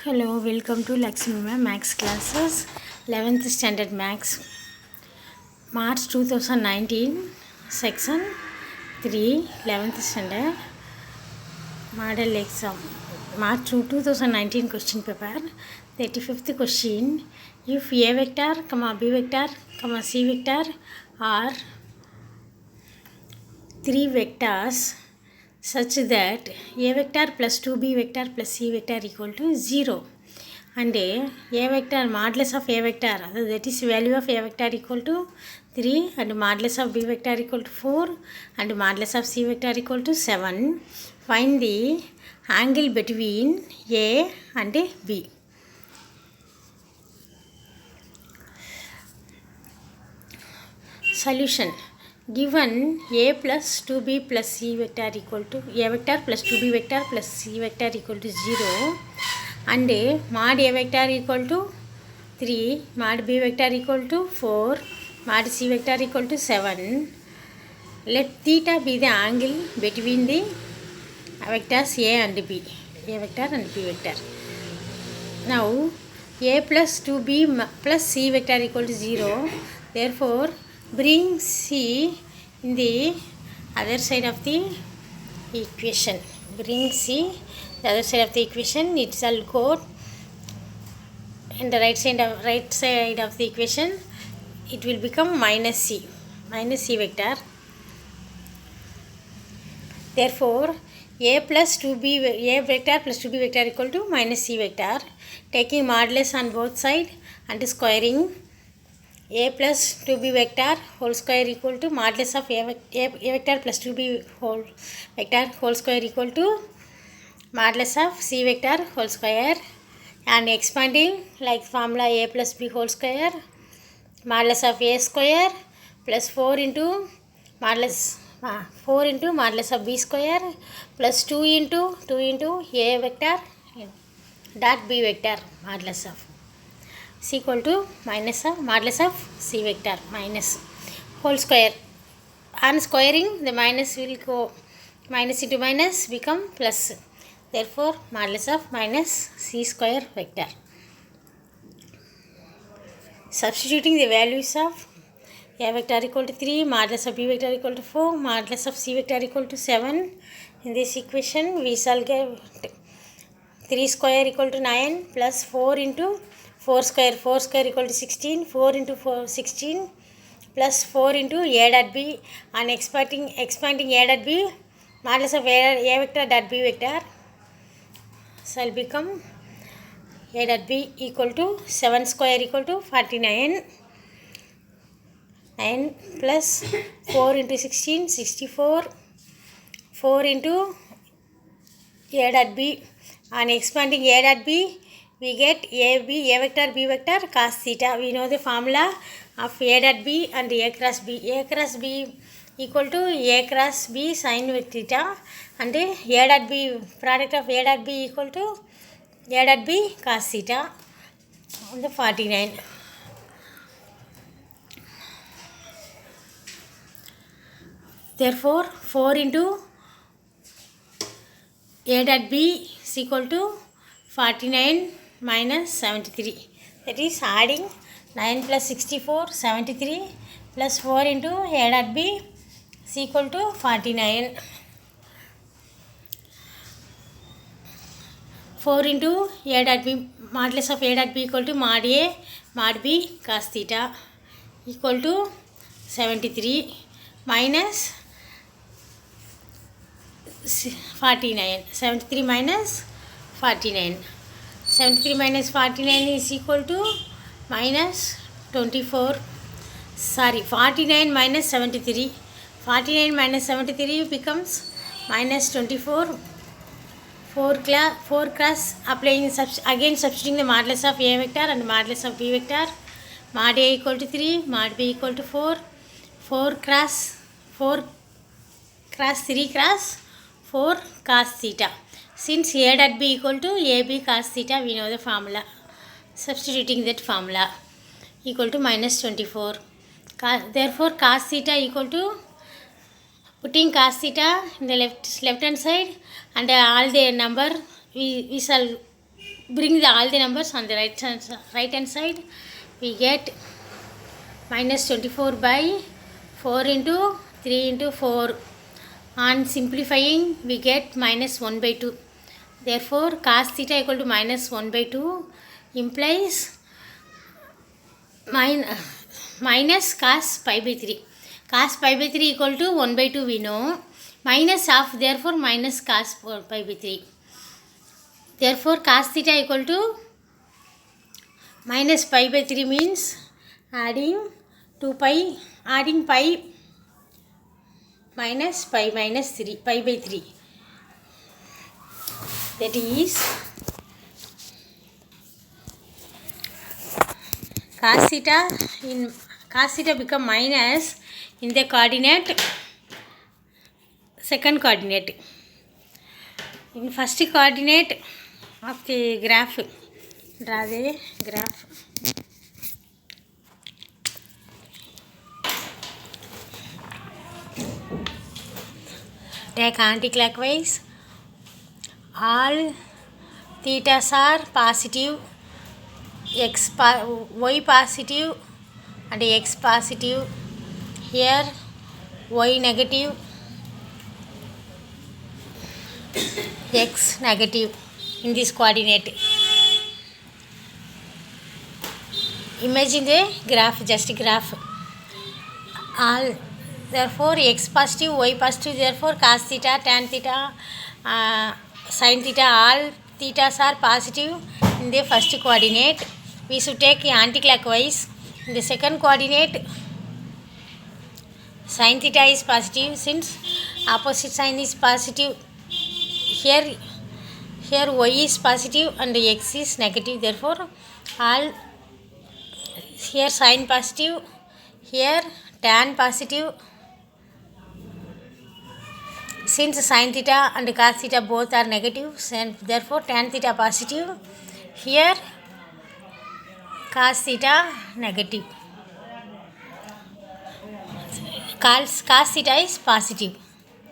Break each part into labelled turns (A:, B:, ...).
A: Hello, welcome to Lakshmi Ma'am Max classes, 11th standard Max, March 2019, section 3, 11th standard, model exam, March 2019 question paper, 35th question. If A vector, B vector, C vector are three vectors such that A vector plus 2B vector plus C vector equal to 0 and A vector modulus of A vector, that is value of A vector equal to 3 and modulus of B vector equal to 4 and modulus of C vector equal to 7. Find the angle between A and B. Solution. Given A plus 2B plus C vector equal to A vector plus 2B vector plus C vector equal to 0 and mod A vector equal to 3, mod B vector equal to 4, mod C vector equal to 7, let theta be the angle between the vectors A and B, A vector and B vector. Now A plus 2B plus C vector equal to 0, therefore bring C in the other side of the equation. Bring C the other side of the equation. It shall go in the right side of the equation. It will become minus C vector. Therefore, A vector plus 2B vector equal to minus C vector. Taking modulus on both sides and squaring, A plus 2B vector whole square equal to modulus of A vector plus 2B vector whole square equal to modulus of C vector whole square, and expanding like formula A plus B whole square, modulus of A square plus 4 into modulus of B square plus 2 into A vector dot B vector modulus of is equal to minus of modulus of C vector minus whole square. On squaring, the minus will go, minus into minus become plus. Therefore, modulus of minus C square vector. Substituting the values of A vector equal to 3, modulus of B vector equal to 4, modulus of C vector equal to 7. In this equation, we shall get 3 square equal to 9 plus 4 into 4 square equal to 16, 4 into 4 16 plus 4 into A dot B, and expanding A dot B, modulus of A vector dot B vector shall become A dot B equal to 7 square equal to 49, 9 plus 4 into 16 64, 4 into A dot B, and expanding A dot B, we get A vector B vector cos theta. We know the formula of A dot B and A cross B. A cross B equal to A cross B sin theta, and A dot B, product of A dot B equal to A dot B cos theta on the 49. Therefore, 4 into A dot B is equal to 49 minus 73. That is adding 9 plus 64, 73 plus 4 into A dot B is equal to 49. 4 into A dot B, modulus of A dot B equal to mod A mod B cos theta equal to 73 minus 49. 73 minus 49. 73 minus 49 is equal to minus 24. 49 minus 73. 49 minus 73 becomes minus 24. 4 cross, applying again substituting the modulus of A vector and modulus of B vector. Mod A equal to 3, mod B equal to 4. 4 cross 3 cross 4 cos theta. Since A dot B equal to AB cos theta, we know the formula. Substituting that formula equal to minus 24. Therefore, cos theta equal to, putting cos theta in the left hand side and all the number we shall bring all the numbers on the right hand side. We get minus 24 by 4 into 3 into 4. On simplifying, we get minus 1 by 2. Therefore, cos theta equal to minus 1 by 2 implies minus cos pi by 3. Cos pi by 3 equal to 1 by 2 we know. Minus half, therefore minus cos pi by 3. Therefore, cos theta equal to minus pi by 3 means adding pi minus pi minus 3, pi by 3. That is cos theta become minus in the coordinate, second coordinate. In first coordinate of the graph, draw the graph. Take anti-clockwise. All thetas are positive, y positive and x positive. Here y negative, x negative in this coordinate. Imagine the graph, just graph. All, therefore x positive, y positive, therefore cos theta, tan theta, sin theta, all thetas are positive in the first coordinate. We should take anti-clockwise. In the second coordinate, sin theta is positive since opposite sign is positive. Here y is positive and x is negative, therefore all, here sin positive, here tan positive. Since sin theta and cos theta both are negative, therefore tan theta positive. Here cos theta negative. Cos theta is positive.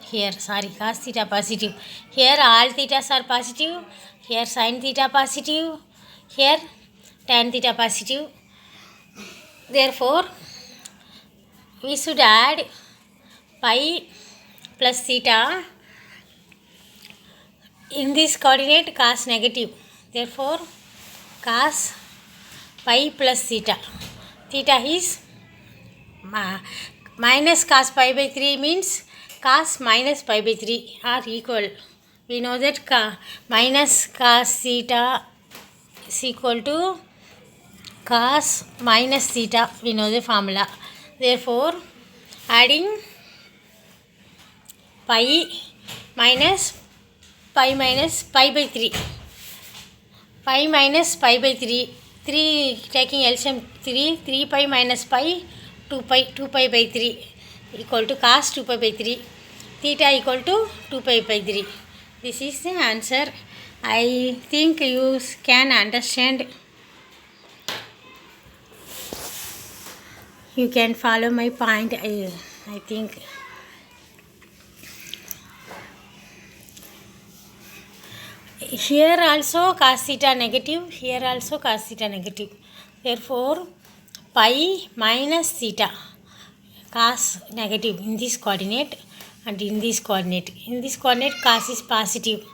A: Here, cos theta positive. Here all thetas are positive. Here sin theta positive. Here tan theta positive. Therefore, we should add pi plus theta. In this coordinate, cos negative. Therefore, cos pi plus theta. Theta is minus cos pi by 3 means cos minus pi by 3 are equal. We know that minus cos theta is equal to cos minus theta. We know the formula. Therefore, adding pi minus pi by 3. Pi minus pi by 3. 3 taking LCM 3 pi minus pi 2 pi by 3 equal to cos 2 pi by 3. Theta equal to 2 pi by 3. This is the answer. I think you can understand. You can follow my point. I think. Here also cos theta negative. Here also cos theta negative. Therefore, pi minus theta, cos negative in this coordinate and in this coordinate. In this coordinate, cos is positive.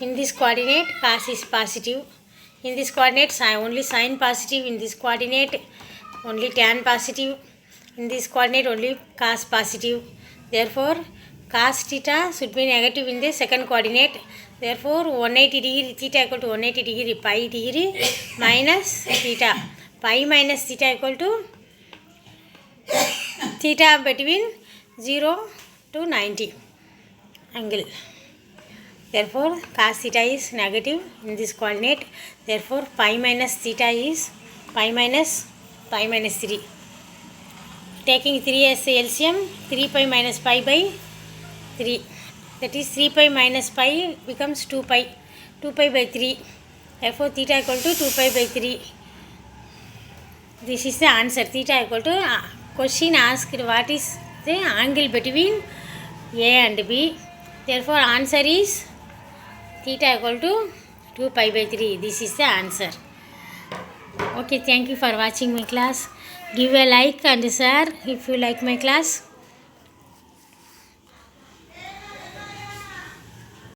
A: In this coordinate, cos is positive. In this coordinate, only sin positive. In this coordinate, only tan positive. In this coordinate, only cos positive. Therefore, cos theta should be negative in the second coordinate. Therefore, 180 degree, theta equal to 180 degree, pi degree minus theta. Pi minus theta equal to theta between 0 to 90 angle. Therefore, cos theta is negative in this coordinate. Therefore, pi minus theta is pi minus 3. Taking 3 as the LCM, 3 pi minus pi by 3. That is 3 pi minus pi becomes 2 pi. 2 pi by 3. Therefore, theta equal to 2 pi by 3. This is the answer. Theta equal to question asked what is the angle between A and B. Therefore, answer is theta equal to 2 pi by 3. This is the answer. Okay, thank you for watching my class. Give a like and share if you like my class.